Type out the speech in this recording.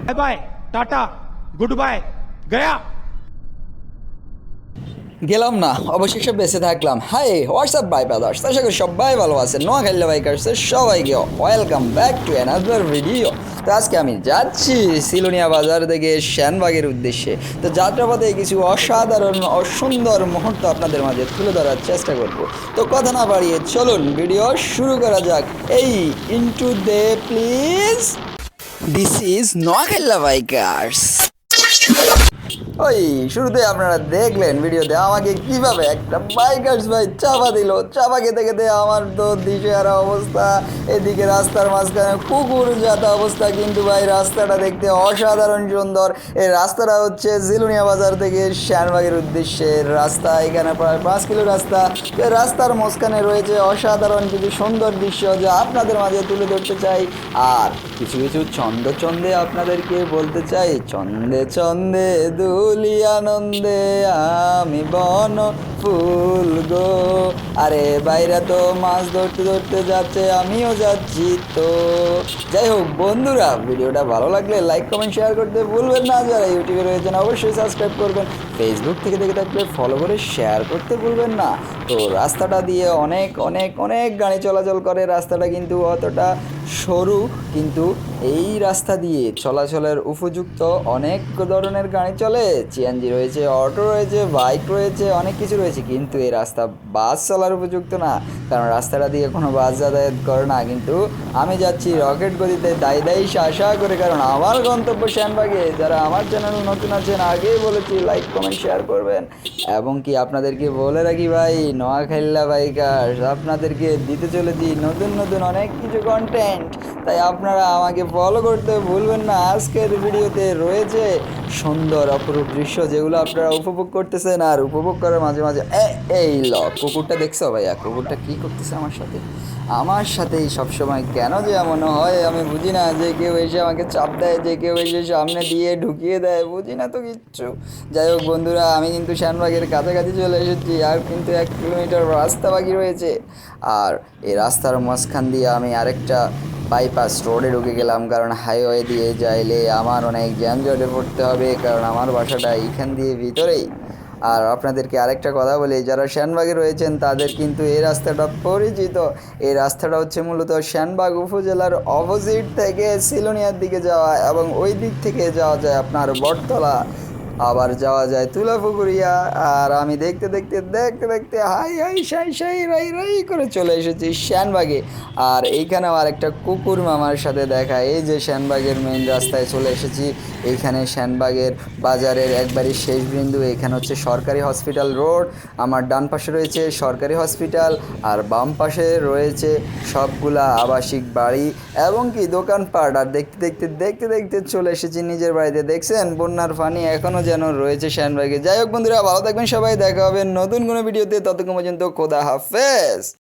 Bye bye tata good bye गया। গেলাম না, অবশেষে বেঁচে থাকলাম। হাই হোয়াটসঅ্যাপ বাই ব্রাদার্স, আশা করি সবাই ভালো আছেন। নোয়াখালী বাইকার্সের সবাইকে welcome back to another video. তো আজকে আমি যাচ্ছি সিলোনিয়া বাজার থেকে শ্যানবাগের উদ্দেশ্যে। তো যাত্রাপথে কিছু অসাধারণ অসুন্দর মুহূর্ত আপনাদের মাঝে তুলে ধরার চেষ্টা করব। তো কথা না বাড়িয়ে চলুন ভিডিও শুরু করা যাক। এই ইনটু দে please, this is Noakhali Bikers. ওই শুরুতে আপনারা দেখলেন ভিডিওতে আমাকে কিভাবে একটা বাইকার্স ভাই চাপা দিল। চাপা খেতে খেতে আমার তো দিশেহারা অবস্থা। এদিকে রাস্তার মাঝখানে কুকুর যাতা অবস্থা, কিন্তু ভাই রাস্তাটা দেখতে অসাধারণ সুন্দর। এই রাস্তাটা হচ্ছে জিলুনিয়া বাজার থেকে শ্যানবাগের উদ্দেশ্যে রাস্তা। এখানে প্রায় 5 কিলো রাস্তা। এই রাস্তার মাঝখানে রয়েছে অসাধারণ কিছু সুন্দর দৃশ্য যা আপনাদের মাঝে তুলে ধরতে চাই। আর কিছু কিছু ছন্দে আপনাদেরকে বলতে চাই। ছন্দে ছন্দে দুলি আনন্দে আমি বন ফুল গো। আরে বাইরা তো মাছ ধরতে ধরতে যাচ্ছে, আমিও যাচ্ছি। তো যাই হোক বন্ধুরা, ভিডিওটা ভালো লাগলে লাইক কমেন্ট শেয়ার করতে ভুলবেন না। যারা ইউটিউবে রয়েছেন অবশ্যই সাবস্ক্রাইব করবেন। ফেসবুক থেকে দেখে থাকলে ফলো করে শেয়ার করতে ভুলবেন না। তো রাস্তাটা দিয়ে অনেক অনেক অনেক গাড়ি চলাচল করে। রাস্তাটা কিন্তু অতটা সরু, কিন্তু এই রাস্তা দিয়ে চলাচলের উপযুক্ত অনেক ধরনের গাড়ি চলে। সিএনজি রয়েছে, অটো রয়েছে, বাইক রয়েছে, অনেক কিছু রয়েছে। কিন্তু এই রাস্তা বাস চলার উপযুক্ত না, কারণ রাস্তাটা দিয়ে কোনো বাস যাতায়াত করে না। কিন্তু আমি যাচ্ছি রকেট গতিতে দাই আশা করে, কারণ আমার গন্তব্য শ্যানবাগে। যারা আমার চ্যানেল নতুন আছেন আগেই বলেছি লাইক কমেন্ট শেয়ার করবেন। এবং কি আপনাদেরকে বলে রাখি ভাই, নোয়াখালী বাইকার্স আপনাদেরকে দিতে চলেছি নতুন নতুন অনেক কিছু কন্টেন্ট। তাই আপনারা আমাকে ফলো করতে ভুলবেন না। আজকের ভিডিওতে রয়েছে সুন্দর অপরূপ দৃশ্য যেগুলো আপনারা উপভোগ করতেছেন। আর উপভোগ করার মাঝে মাঝে এই কুকুরটা দেখছো ভাইয়া? কুকুরটা কি করতেছে আমার সাথেই সবসময়। কেন যে এমন হয় আমি বুঝি না। যে কেউ এসে আমাকে চাপ দেয়, যে কেউ এসে সামনে দিয়ে ঢুকিয়ে দেয়, বুঝি না তো কিচ্ছু। যাই হোক বন্ধুরা, আমি কিন্তু শ্যানবাগের কাছাকাছি চলে এসেছি। আর কিন্তু 1 কিলোমিটার রাস্তা বাকি রয়েছে। আর এই রাস্তার মাঝখান দিয়ে আমি আরেকটা বাইপাস রোডে ঢুকে গেলাম, কারণ হাইওয়ে দিয়ে যাইলে আমার অনেক যানজটে পড়তে হবে, কারণ আমার বাসাটা এইখান দিয়ে ভিতরেই। আর আপনাদেরকে আরেকটা কথা বলি, যারা শ্যানবাগে রয়েছেন তাদের কিন্তু এই রাস্তাটা পরিচিত। এই রাস্তাটা হচ্ছে মূলত শ্যানবাগ উপজেলার অপোজিট থেকে সিলোনিয়ার দিকে যাওয়া, এবং ওই দিক থেকে যাওয়া যায় আপনার বটতলা, আবার যাওয়া যায় তুলাপুকুরিয়া। আর আমি দেখতে দেখতে হাই রাই করে চলে এসেছি শ্যানবাগে। আর এইখানেও আরেকটা কুকুর মামার সাথে দেখা। এই যে শ্যানবাগের মেইন রাস্তায় চলে এসেছি। এইখানে শ্যানবাগের বাজারের একবারই শেষ বিন্দু। এখানে হচ্ছে সরকারি হসপিটাল রোড। আমার ডান পাশে রয়েছে সরকারি হসপিটাল, আর বাম পাশে রয়েছে সবগুলা আবাসিক বাড়ি এবং কি দোকানপাট। আর দেখতে চলে এসেছি নিজের বাড়িতে। দেখছেন বন্যার পানি এখনও যেন রয়েছে শ্যানবাগে। যাই হোক বন্ধুরা, ভালো থাকবেন সবাই। দেখা হবে নতুন কোনো ভিডিওতে। ততক্ষণ পর্যন্ত খোদা হাফেজ।